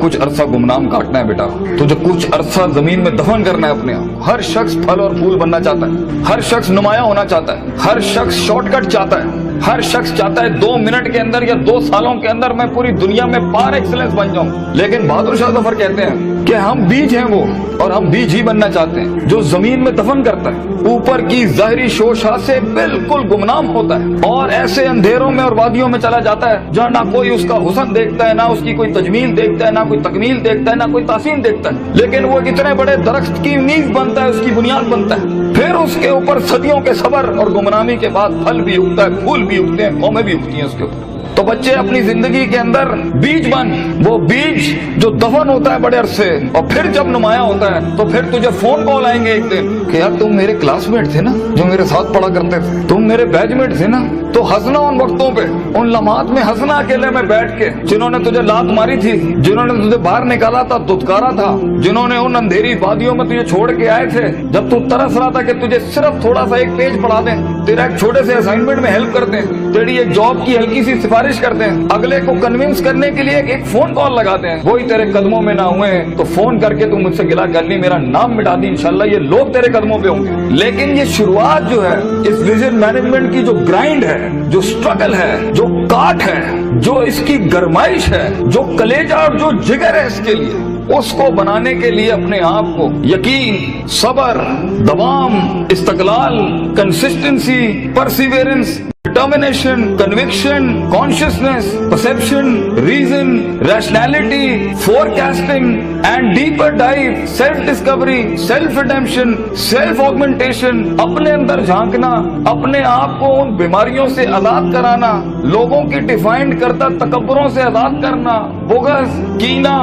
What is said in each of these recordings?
कुछ अरसा गुमनाम काटना है बेटा, तुझे कुछ अरसा जमीन में दफन करना है अपने आप। हर शख्स फल और फूल बनना चाहता है, हर शख्स नुमाया होना चाहता है, हर शख्स शॉर्टकट चाहता है, हर शख्स चाहता है 2 मिनट के अंदर या 2 सालों के अंदर मैं पूरी दुनिया में पार एक्सीलेंस बन जाऊं। लेकिन बहादुर शाह जफर कहते हैं कि हम बीज हैं वो, और हम बीज ही बनना चाहते हैं जो जमीन में दफन करता है, ऊपर की ज़ाहिरी शोशा से बिल्कुल गुमनाम होता है और ऐसे अंधेरों में और वादियों में चला जाता है जहाँ ना कोई उसका हुस्न देखता है, ना उसकी कोई तजमील देखता है, ना कोई तकमील देखता है, ना कोई तासीन देखता है। लेकिन वो इतने बड़े दरख्त की नींव बनता है, उसकी बुनियाद बनता है, फिर उसके ऊपर सदियों के सबर और गुमनामी के बाद फल भी उगता है, फूल भी उगते हैं, कौमें भी उगती हैं उसके ऊपर। तो बच्चे अपनी जिंदगी के अंदर बीज बन, वो बीज जो दफन होता है बड़े अरसे, और फिर जब नुमाया होता है तो फिर तुझे फोन कॉल आएंगे एक दिन कि यार तुम मेरे क्लासमेट थे ना, जो मेरे साथ पढ़ा करते थे, तुम मेरे बैचमेट थे ना। तो हंसना उन वक्तों पे, उन लम्हात में हंसना अकेले में बैठ के, जिन्होंने तुझे लात मारी थी, जिन्होंने तुझे बाहर निकाला था, दुत्कारा था, जिन्होंने उन अंधेरी वादियों में तुझे छोड़ के आए थे जब तू तरस रहा था कि तुझे सिर्फ थोड़ा सा एक पेज पढ़ा दें, तेरा एक छोटे से असाइनमेंट में हेल्प कर दें, तेरी एक जॉब की हल्की सी सिफारिश करते हैं, अगले को कन्विंस करने के लिए एक फोन कॉल लगाते हैं, वही तेरे कदमों में ना हुए तो फोन करके तू मुझसे गिला कर ली, मेरा नाम मिटा दी, इंशाल्लाह ये लोग तेरे कदमों पे होंगे। लेकिन ये शुरुआत जो है इस विजन मैनेजमेंट की, जो ग्राइंड है, जो स्ट्रगल है, जो काट है, जो इसकी गरमाइश है, जो कलेजा और जो जिगर है इसके लिए, उसको बनाने के लिए अपने आप को यकीन, सबर, दवाम, इस्तकलाल, consistency, perseverance, determination, conviction, consciousness, perception, reason, rationality, forecasting and deeper dive, self-discovery, self-redemption, self-augmentation, अपने अंदर झांकना, अपने आप को उन बीमारियों से आजाद कराना, लोगों की डिफाइंड करता तकब्बुरों से आजाद करना, बोगस, कीना,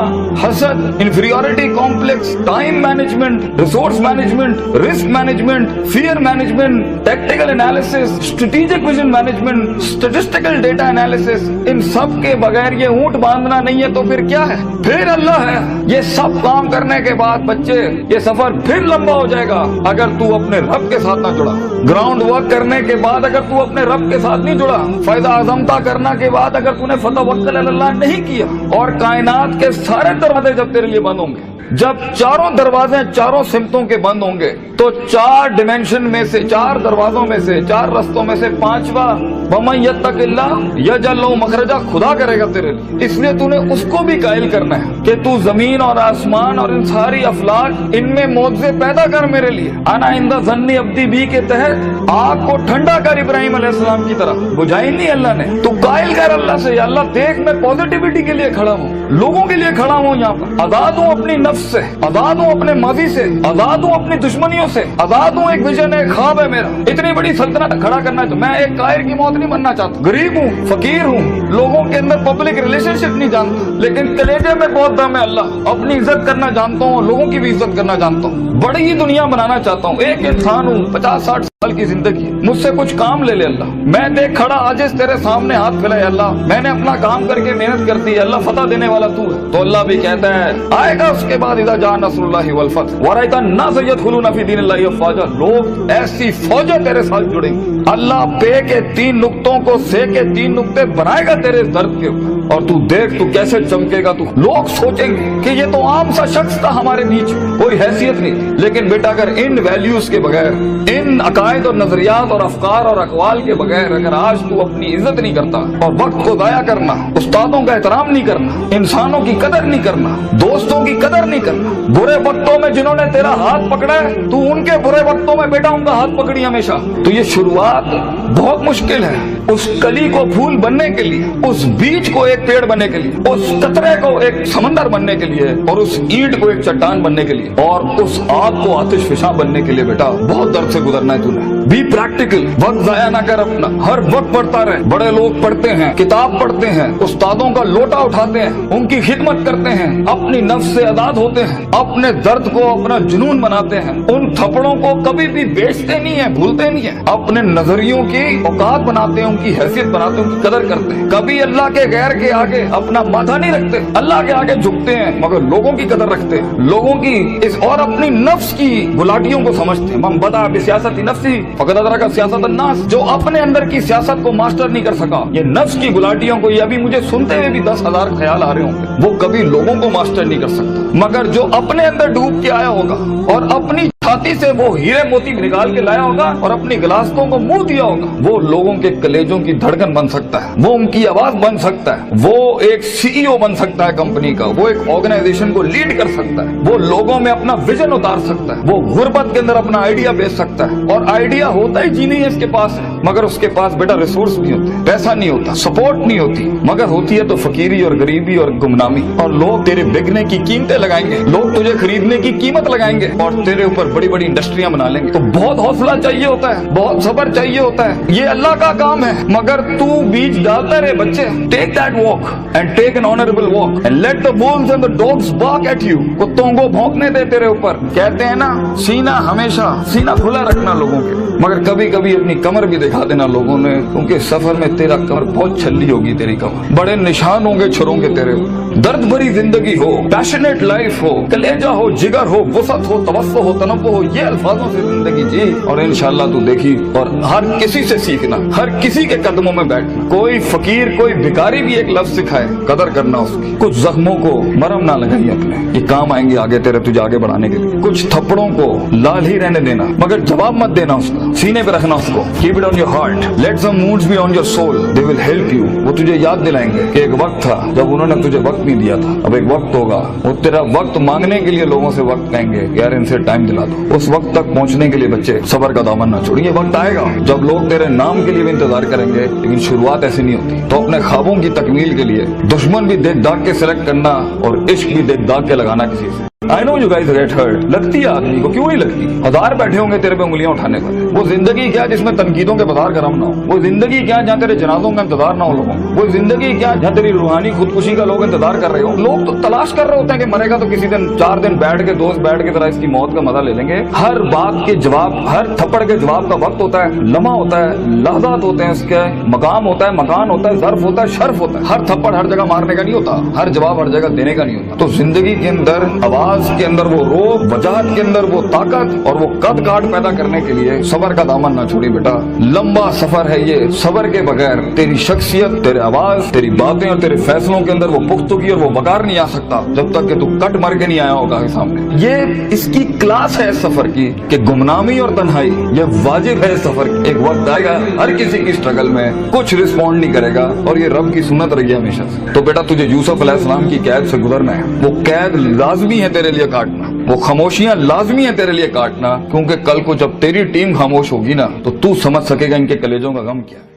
हसद, inferiority complex, time management, resource management, risk management, fear management, tactical analysis, strategic vision management, statistical data analysis, इन सब के बगैर ये ऊंट बांधना नहीं है तो फिर क्या है? फिर अल्लाह है। ये सब काम करने के बाद बच्चे ये सफर फिर लंबा हो जाएगा अगर तू अपने रब के साथ ना जुड़ा। ग्राउंड वर्क करने के बाद अगर तू अपने रब के साथ नहीं जुड़ा, फायदा आजमता करना के बाद अगर तूने फतवक्कुल अल्लाह नहीं किया, और कायनात के सारे दरवाजे जब तेरे लिए बंद होंगे, जब चारों दरवाजे चारों सिमतों के बंद होंगे, तो 4 डिमेंशन में से, 4 दरवाजों में से, 4 रस्तों में से 5वां वमन यत्तकिल्लाह यजअल लहू मखरजा खुदा करेगा तेरे लिए। इसलिए तूने उसको भी कायल करना है कि तू जमीन और आसमान और इन सारी अफलाक, इनमें मौजे पैदा कर मेरे लिए। अना इंदा ज़न्नी अब्दी बी के तहत आग को ठंडा कर इब्राहिम अलैहिस्सलाम की तरह, बुझाई नहीं अल्लाह ने। तू कायल कर अल्लाह से, अल्लाह देख मैं पॉजिटिविटी के लिए खड़ा हूँ, लोगों के लिए खड़ा हूँ, यहाँ पर आजाद हूँ अपनी नफ्स से, आजाद हूँ अपने माजी से, आजाद हूँ अपनी दुश्मनियों से, आजाद हूँ। एक विजन है, ख्वाब है मेरा, इतनी बड़ी सल्तनत खड़ा करना है। तो मैं एक कायर की मौत नहीं बनना चाहता। गरीब हूँ, फकीर हूँ, लोगों के अंदर पब्लिक रिलेशनशिप नहीं जानता, लेकिन कलेजे में बहुत दम है अल्लाह। अपनी इज्जत करना जानता हूँ, लोगों की भी इज्जत करना जानता हूँ, बड़ी ही दुनिया बनाना चाहता हूँ। एक इंसान हूँ, 50-60 साल की जिंदगी, मुझसे कुछ काम ले ले अल्लाह। मैं देख खड़ा आजिज़ तेरे सामने हाथ फैलाए अल्लाह, मैंने अपना काम करके मेहनत कर दी अल्लाह, फतह देने वाला तू है। तो अल्लाह भी कहता है आएगा उसके बाद इज़ा जा नस्रुल्लाहि वल फतह व रअयता अन्नास यदखुलूना फी दीनिल्लाहि अफ़वाजा, लोग ऐसी फौजें तेरे साथ जुड़ेंगी। अल्लाह पे के 3 नुक्तों को से के 3 नुक्ते बनाएगा तेरे दर्द के ऊपर, और तू देख तू कैसे चमकेगा। तू लोग सोचेंगे कि ये तो आम सा शख्स था, हमारे बीच कोई हैसियत नहीं थी। लेकिन बेटा अगर इन वैल्यूज के बगैर, इन अकायद और नजरियात और अफकार और अकवाल के बगैर अगर आज तू अपनी इज्जत नहीं करता, और वक्त को जाया करना, उस्तादों का एहतराम नहीं करना, इंसानों की कदर नहीं करना, दोस्तों की कदर नहीं करना, बुरे वक्तों में जिन्होंने तेरा हाथ पकड़ा है तू उनके बुरे वक्तों में बेटा उनका हाथ पकड़ी हमेशा। तो ये शुरुआत बहुत मुश्किल है। उस कली को फूल बनने के लिए, उस बीज को एक पेड़ बनने के लिए, उस कतरे को एक समंदर बनने के लिए, और उस ईंट को एक चट्टान बनने के लिए, और उस आग को आतिशफिशा बनने के लिए बेटा बहुत दर्द से गुजरना है तूने। बी प्रैक्टिकल, वक्त जाया ना कर अपना, हर वक्त पढ़ता रहे। बड़े लोग पढ़ते हैं, किताब पढ़ते हैं, उस्तादों का लोटा उठाते हैं, उनकी खिदमत करते हैं, अपनी नफ्स से आजाद होते हैं, अपने दर्द को अपना जुनून बनाते हैं, उन थप्पड़ों को कभी भी बेचते नहीं है, भूलते नहीं है, अपने नजरियों की औकात बनाते हैं, उनकी हैसियत बनाते हैं, उनकी कदर करते हैं। कभी अल्लाह के गैर के आगे अपना माथा नहीं रखते, अल्लाह के आगे झुकते हैं, मगर लोगों की कदर रखते हैं, लोगों की इस और अपनी नफ्स की गुलाटियों को समझते हैं। मन बदा बिसियासती नफ्सी फकद अदरक सियासत अन्नास, जो अपने अंदर की सियासत को मास्टर नहीं कर सका, ये नफ्स की गुलाटियों को, ये अभी मुझे सुनते हुए भी 10,000 ख्याल आ रहे होंगे, वो कभी लोगों को मास्टर नहीं कर सकता। मगर जो अपने अंदर डूब के आया होगा और अपनी छाती से वो हीरे मोती निकाल के लाया होगा और अपनी गिलासों को मुंह दिया होगा, वो लोगों के कलेजों की धड़कन बन सकता है, वो उनकी आवाज बन सकता है, वो एक सीईओ बन सकता है कंपनी का, वो एक ऑर्गेनाइजेशन को लीड कर सकता है, वो लोगों में अपना विजन उतार सकता है, वो गुर्बत के अंदर अपना आइडिया बेच सकता है। और आइडिया होता ही जी नहीं है इसके पास, मगर उसके पास बेटा रिसोर्स नहीं होते, पैसा नहीं होता, सपोर्ट नहीं होती, मगर होती है तो फकीरी और गरीबी और गुमनामी। और लोग तेरे बिकने की कीमतें लगाएंगे, लोग तुझे खरीदने की कीमत लगाएंगे और तेरे ऊपर बड़ी बड़ी इंडस्ट्रियां बना लेंगे। तो बहुत हौसला चाहिए होता है, बहुत सब्र चाहिए होता है, ये अल्लाह का काम है। मगर तू बीज डालता रहे बच्चे, take that walk and take an honourable walk and let the wolves and the dogs bark at you. कुत्तों को भौंकने दे तेरे ऊपर। कहते हैं ना, सीना खुला रखना लोगों के, मगर कभी कभी अपनी कमर भी दिखा देना लोगों ने, क्योंकि सफर में तेरा कमर बहुत छल्ली होगी, तेरी कमर बड़े निशान होंगे छुरों के तेरे। दर्द भरी जिंदगी हो, पैशनेट लाइफ हो, कलेजा हो, जिगर हो, वसत हो, तवस्सो हो, तनव्वु हो, ये अल्फाजों से जिंदगी जी और इंशाअल्लाह तू देखी। और हर किसी से सीखना, हर किसी के कदमों में बैठना। कोई फकीर, कोई भिखारी भी एक लफ्ज सिखाए, कदर करना उसकी। कुछ जख्मों को मरहम ना लगाइए अपने, ये काम आएंगे आगे तेरे, तुझे आगे बढ़ाने के लिए। कुछ थप्पड़ों को लाल ही रहने देना, मगर जवाब मत देना उसका, सीने पे रखना उसको। Keep it on your heart, let some moods be on your soul, they will help you. वो तुझे याद दिलाएंगे कि एक वक्त था जब उन्होंने तुझे वक्त नहीं दिया था, अब एक वक्त होगा, वो तेरा वक्त मांगने के लिए लोगों से वक्त कहेंगे, यार इनसे टाइम दिला दो। उस वक्त तक पहुंचने के लिए बच्चे सब्र का दामन ना छोड़िए। वक्त आएगा जब लोग तेरे नाम के लिए भी इंतजार करेंगे, लेकिन शुरुआत ऐसी नहीं होती। तो अपने ख्वाबों की तकमील के लिए दुश्मन भी देख दाग के सिलेक्ट करना और इश्क भी देख दाग के लगाना किसी से। I know you guys get hurt, लगती है आदमी को, क्यों नहीं लगती? हजार बैठे होंगे तेरे पे उंगलियां उठाने पर। वो जिंदगी क्या जिसमें तनकीदों के बाजार गरम ना हो? वो जिंदगी क्या जहाँ तेरे जनाजों का इंतजार ना हो लोगों? वो जिंदगी क्या जहाँ तेरी रूहानी खुदकुशी का लोग इंतजार कर रहे हो? लोग तो तलाश कर रहे होते हैं कि मरेगा तो किसी दिन 4 दिन बैठ के, दोस्त बैठ के तरह इसकी मौत का मजा ले लेंगे। हर बात के जवाब, हर थप्पड़ के जवाब का वक्त होता है, लम्हा होता है, लहजात होते हैं, उसके मकाम होता है, मकान होता है, ज़र्फ होता है, शर्फ होता है। हर थप्पड़ हर जगह मारने का नहीं होता, हर जवाब हर जगह देने का नहीं होता। तो जिंदगी के अंदर आवाज के अंदर वो रोब, वजाहत के अंदर वो ताकत और वो कद काठ पैदा करने के लिए सबर का दामन ना छोड़ी बेटा। लंबा सफर है ये, सबर के बगैर तेरी शख्सियत, तेरे आवाज, तेरी बातें और तेरे फैसलों के अंदर वो पुख्तगी और वो वकार नहीं आ सकता जब तक कि तू कट मर के नहीं आया होगा के सामने। ये इसकी क्लास है सफर की कि गुमनामी और तन्हाई ये वाजिब है सफर की। एक वक्त आएगा हर किसी की स्ट्रगल में कुछ रिस्पॉन्ड नहीं करेगा और ये रब की सुन्नत रही है हमेशा से। तो बेटा तुझे यूसुफ अलैहिस्सलाम की कैद से गुजरना है, वो कैद लाजमी है तेरे लिए काटना, वो खामोशियां लाजमी है तेरे लिए काटना, क्योंकि कल को जब तेरी टीम खामोश होगी ना तो तू समझ सकेगा इनके कलेजों का गम क्या है।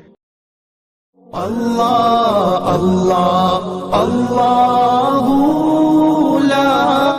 अल्लाह अल्लाह अल्लाह